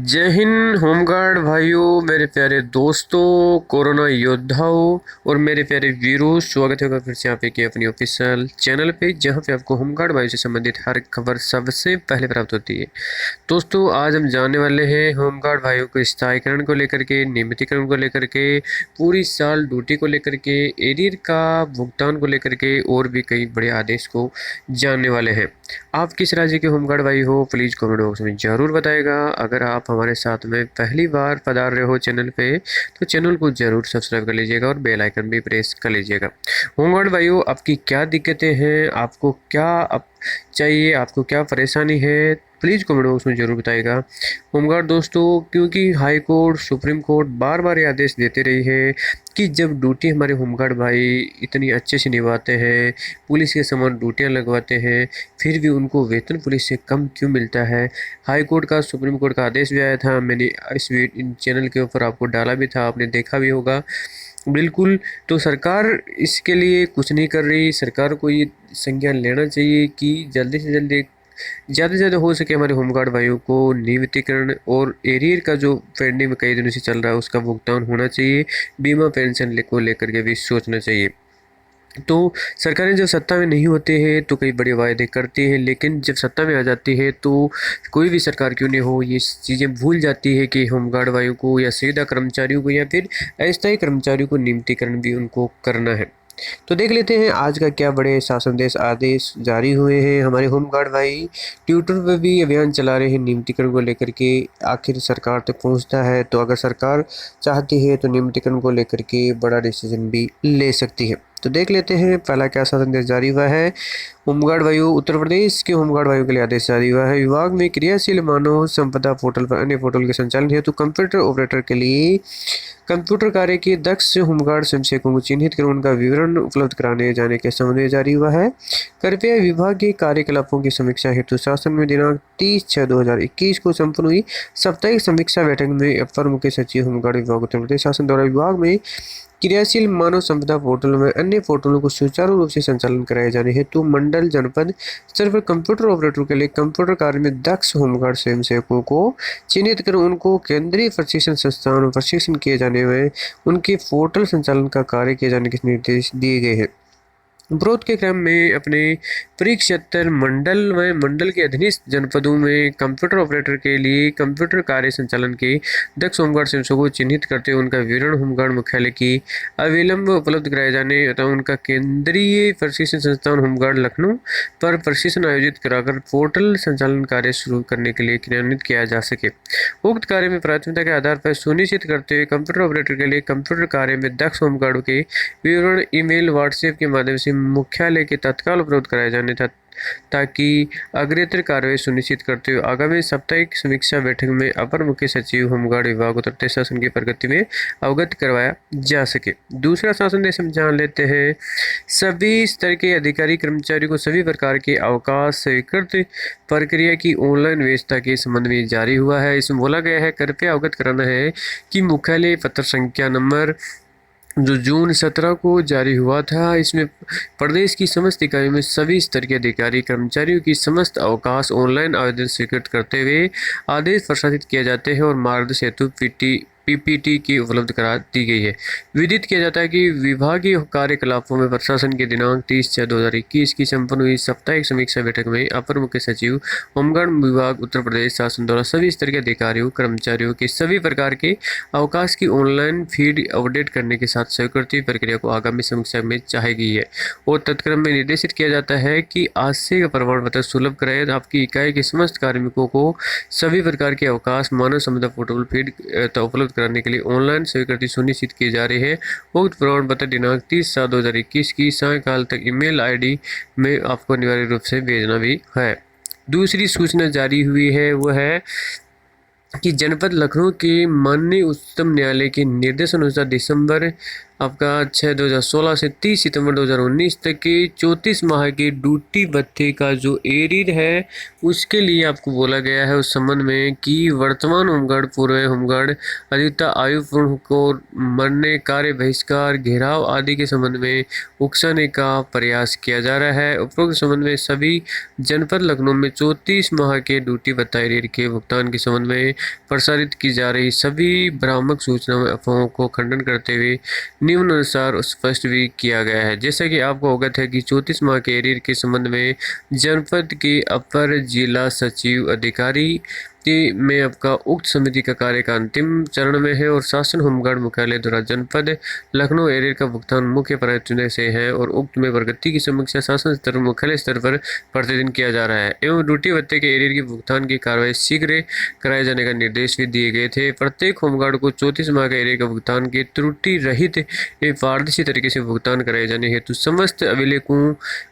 जय हिंद होमगार्ड भाइयों, मेरे प्यारे दोस्तों, कोरोना योद्धाओं और मेरे प्यारे वीरों, स्वागत है फिर से यहाँ पे कि अपनी ऑफिशियल चैनल पे, जहाँ पे आपको होमगार्ड भाइयों से संबंधित हर खबर सबसे पहले प्राप्त होती है। दोस्तों, आज हम जानने वाले हैं होमगार्ड भाइयों को स्थायीकरण को लेकर के, नियमितीकरण को लेकर के, पूरी साल ड्यूटी को लेकर के, एरियर का भुगतान को लेकर के और भी कई बड़े आदेश को जानने वाले हैं। आप किस राज्य के होमगार्ड भाई हो, प्लीज़ कमेंट बॉक्स में ज़रूर बताएगा। अगर आप हमारे साथ में पहली बार पधार रहे हो चैनल पे, तो चैनल को ज़रूर सब्सक्राइब कर लीजिएगा और बेल आइकन भी प्रेस कर लीजिएगा। होमगार्ड भाइयों, आपकी क्या दिक्कतें हैं, आपको क्या चाहिए, आपको क्या परेशानी है, प्लीज़ कमेंट बॉक्स में ज़रूर बताइएगा। होमगार्ड दोस्तों, क्योंकि high court, supreme court bar बार ये आदेश देते रही है कि जब ड्यूटी हमारे होमगार्ड भाई इतनी अच्छे से निभाते हैं, पुलिस के समान ड्यूटियाँ लगवाते हैं, फिर भी उनको वेतन पुलिस से कम क्यों मिलता है। हाई कोर्ट का, सुप्रीम कोर्ट का आदेश भी आया था, मैंने इन चैनल के ऊपर आपको डाला भी था, आपने देखा भी होगा। बिल्कुल, तो सरकार इसके लिए कुछ नहीं कर रही। सरकार को ये संज्ञान लेना चाहिए कि जल्दी से जल्दी, ज़्यादा से ज़्यादा हो सके हमारे होमगार्ड भाइयों को नियमितीकरण और एरियर का जो पेंडिंग में कई दिनों से चल रहा है उसका भुगतान होना चाहिए। बीमा पेंशन को लेकर के भी सोचना चाहिए। तो सरकारें जब सत्ता में नहीं होते हैं तो कई बड़े वायदे करती है, लेकिन जब सत्ता में आ जाती है तो कोई भी सरकार क्यों नहीं हो, ये चीज़ें भूल जाती है कि होमगार्ड वालों को या सीधा कर्मचारियों को या फिर अस्थायी कर्मचारियों को नियमितीकरण भी उनको करना है। तो देख लेते हैं आज का क्या बड़े शासन देश आदेश जारी हुए हैं। हमारे होमगार्ड भाई ट्विटर पर भी अभियान चला रहे हैं नियमितीकरण को लेकर के, आखिर सरकार तक पहुंचता है तो अगर सरकार चाहती है तो नियमितीकरण को लेकर के बड़ा डिसीजन भी ले सकती है। तो देख लेते हैं पहला क्या शासन देश जारी हुआ है। होमगार्ड वायु उत्तर प्रदेश के होमगार्ड वायु के लिए आदेश जारी हुआ है। विभाग में क्रियाशील मानव संपदा पोर्टल पर अन्य पोर्टल के संचालन हेतु कंप्यूटर ऑपरेटर के लिए कंप्यूटर कार्य के दक्ष होमगार्ड स्वयंसेवकों को चिन्हित कर उनका विवरण उपलब्ध कराने जाने के संबंध में जारी हुआ है। कृपया विभाग के कार्यकलापों की समीक्षा हेतु शासन में दिनांक 30/6/2021 को संपन्न हुई साप्ताहिक समीक्षा बैठक में अपर मुख्य सचिव होमगार्ड विभाग उत्तर प्रदेश शासन द्वारा विभाग में क्रियाशील मानव संपदा पोर्टल में अन्य पोर्टलों को सुचारू रूप से संचालन कराए जाने हेतु मंडल जनपद स्तर पर कंप्यूटर ऑपरेटर के लिए कंप्यूटर कार्य में दक्ष होमगार्ड स्वयंसेवकों को चिन्हित कर उनको केंद्रीय प्रशिक्षण संस्थान में प्रशिक्षण किए जाने में उनके पोर्टल संचालन का कार्य किए जाने के निर्देश दिए गए हैं। उपरोक्त के क्रम में अपने परिक्षेत्र मंडल के अधीनस्थ जनपदों में कंप्यूटर ऑपरेटर के लिए कंप्यूटर कार्य संचालन के दक्ष होमगार्ड स्वयंसेवकों को चिन्हित करते हुए उनका विवरण होमगार्ड मुख्यालय की अविलंब उपलब्ध कराए जाने तथा उनका केंद्रीय प्रशिक्षण संस्थान होमगार्ड लखनऊ पर प्रशिक्षण आयोजित कराकर पोर्टल संचालन कार्य शुरू करने के लिए क्रियान्वित किया जा सके। उक्त कार्य में प्राथमिकता के आधार पर सुनिश्चित करते हुए कंप्यूटर ऑपरेटर के लिए कंप्यूटर कार्य में दक्ष होमगार्ड के विवरण ईमेल, व्हाट्सएप के माध्यम से मुख्यालय के तत्काल उपलब्ध कराए जाने था, ताकि अग्रेतर कार्रवाई सुनिश्चित करते हुए आगामी साप्ताहिक समीक्षा बैठक में अपर मुख्य सचिव होमगार्ड विभाग उत्तर प्रदेश शासन की प्रगति में अवगत करवाया जा सके। दूसरा शासन देश हम जान लेते हैं। सभी स्तर के अधिकारी कर्मचारियों को सभी प्रकार के अवकाश स्वीकृत प्रक्रिया की ऑनलाइन व्यवस्था के संबंध में जारी हुआ है। इसमें बोला गया है, कृपया अवगत कराना है कि मुख्यालय पत्र संख्या नंबर जो जून 17 को जारी हुआ था, इसमें प्रदेश की समस्त इकाइयों में सभी स्तर के अधिकारी कर्मचारियों की समस्त अवकाश ऑनलाइन आवेदन स्वीकृत करते हुए आदेश प्रसारित किए जाते हैं और मार्गदर्शन हेतु पीपीटी की उपलब्ध करा दी गई है। विदित किया जाता है कि विभागीय कार्यकलापों में प्रशासन के दिनांक 30/6/2021 की संपन्न हुई साप्ताहिक समीक्षा बैठक में अपर मुख्य सचिव होमगार्ड विभाग उत्तर प्रदेश शासन द्वारा सभी स्तर के अधिकारियों कर्मचारियों के सभी प्रकार के अवकाश की ऑनलाइन फीड अपडेट करने के साथ स्वीकृति प्रक्रिया को आगामी समीक्षा में चाही गई है और तत्क्रम में निर्देशित किया जाता है कि आज से प्रमाण पत्र सुलभ कराए आपकी इकाई के समस्त कार्मिकों को सभी प्रकार के अवकाश मानव संपदा पोर्टल फीड उपलब्ध कराने के लिए ऑनलाइन स्वीकृति सुनिश्चित की जा रही है। उक्त प्रमाण पत्र दिनांक 30/7/2021 की सायंकाल तक ईमेल आईडी में आपको अनिवार्य रूप से भेजना भी है। दूसरी सूचना जारी हुई है वह है कि जनपद लखनऊ के माननीय उच्चतम न्यायालय के निर्देश अनुसार दिसंबर आपका 6/2016 से 30 सितंबर 2019 तक की 34 माह की ड्यूटी भत्ते का जो एरियर है उसके लिए आपको बोला गया है उस संबंध में कि वर्तमान होमगार्ड, पूर्व होमगार्ड, अधिकता आयु पूर्ण को मरने, कार्य बहिष्कार, घेराव आदि के संबंध में उकसाने का प्रयास किया जा रहा है। उपरोक्त संबंध में सभी जनपद लखनऊ में 34 माह के ड्यूटी भत्ता एरियर के भुगतान के संबंध में प्रसारित की जा रही सभी भ्रामक सूचनाओं अफवाहों को खंडन करते हुए निम्नानुसार स्पष्ट भी किया गया है। जैसा कि आपको अवगत है कि 34 माह के एरियर के संबंध में जनपद के अपर जिला सचिव अधिकारी में आपका उक्त समिति का कार्य का अंतिम चरण में है और शासन होमगार्ड मुख्यालय द्वारा जनपद लखनऊ एरियर का भुगतान मुख्य प्रायोजन से है और उक्त में प्रगति की समीक्षा शासन स्तर मुख्यालय स्तर पर प्रतिदिन किया जा रहा है एवं ड्यूटी भत्ते के एरियर के भुगतान की कार्रवाई शीघ्र कराए जाने का निर्देश भी दिए गए थे। प्रत्येक होमगार्ड को 34 माह के एरियर का भुगतान की त्रुटि रहित एवं पारदर्शी तरीके से भुगतान कराए जाने हेतु समस्त अभिलेखों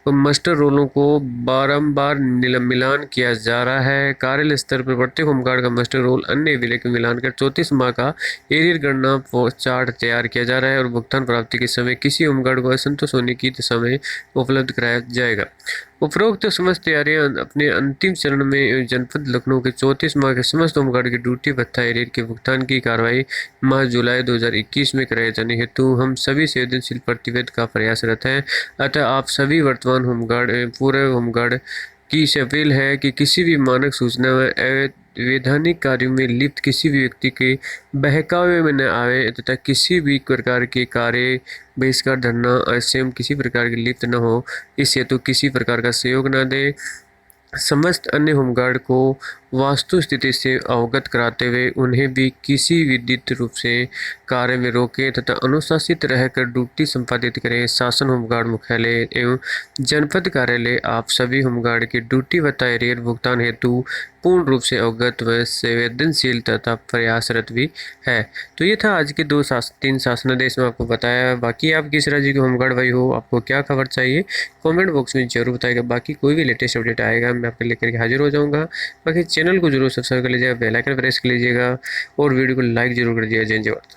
व मास्टर रोलों को बारंबार मिलान किया जा रहा है। कार्यालय स्तर पर प्रत्येक होमगार्ड का मास्टर रोल अन्य अभिलेख में मिलान कर 34 माह का एरियर गणना चार्ट तैयार किया जा रहा है और भुगतान प्राप्ति के समय किसी होमगार्ड को असंतोष होने की दशा में उपलब्ध कराया जाएगा। उपरोक्त समस्त तैयारियां अपने अंतिम चरण में जनपद लखनऊ के 34 माह के समस्त होमगार्ड के ड्यूटी भत्ता एरियर के भुगतान की कार्रवाई माह जुलाई 2021 में कराए जाने हेतु हम सभी संवेदनशील प्रतिवेद का प्रयासरत हैं। अतः आप सभी वर्तमान होमगार्ड पूर्व होमगार्ड की से अपील है कि किसी भी मानक सूचना में वैधानिक कार्यों में लिप्त किसी भी व्यक्ति के बहकावे में न आवे तथा किसी भी प्रकार के कार्य बहिष्कार, धरना, स्वयं किसी प्रकार की लिप्त न हो, इस हेतु किसी प्रकार का सहयोग न दे। समस्त अन्य होमगार्ड को वास्तु स्थिति से अवगत कराते हुए उन्हें भी किसी विधित रूप से कार्य में रोके तथा अनुशासित रहकर ड्यूटी संपादित करें। शासन होमगार्ड मुख्यालय एवं जनपद कार्यालय आप सभी होमगार्ड के ड्यूटी भत्ता एरियर भुगतान हेतु पूर्ण रूप से अवगत व संवेदनशील तथा प्रयासरत भी है। तो ये था आज के 3 शासनादेश में आपको बताया। बाकी आप किस राज्य के होमगार्ड भाई हो, आपको क्या खबर चाहिए कमेंट बॉक्स में जरूर बताएगा। बाकी कोई भी लेटेस्ट अपडेट आएगा मैं आपके लेकर के हाजिर हो जाऊंगा। बाकी चैनल को जरूर सब्सक्राइब कर लीजिएगा, बेल आइकन प्रेस कर लीजिएगा और वीडियो को लाइक जरूर कर दीजिएगा। जय जवान।